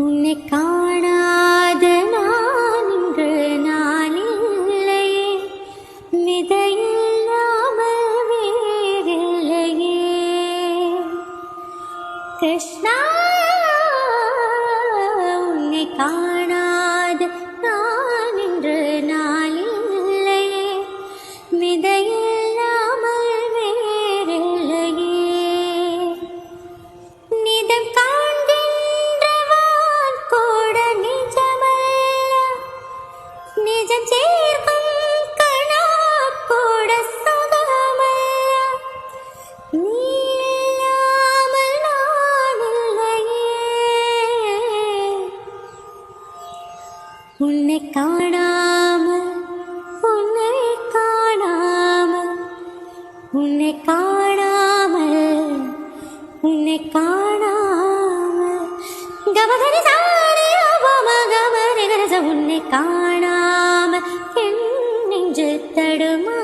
உன்னை காணாத நான் இன்று நாளில்லையே, விதையில்லாமல் வேறில்லையே. கிருஷ்ணா, உன்னை காணாத நான் இன்று நாளில்லையே, விதையில்லாமல் வேறில்லையே. நிதம் காண்கின்றவான் கூட நிஜமல்ல, நிஜம் சேர்க்கும் கணா கூட சுகமல்ல. நீ இல்லாமல் நான் இல்லையே. உன்னை காணாமல், உன்னை காணாமல், உன்னை காணாமல், உன்னை காணாமல். கமகரி சாரி அபம கமரி கரச. உன்னை காணாமல் என் நெஞ்சு தடுமா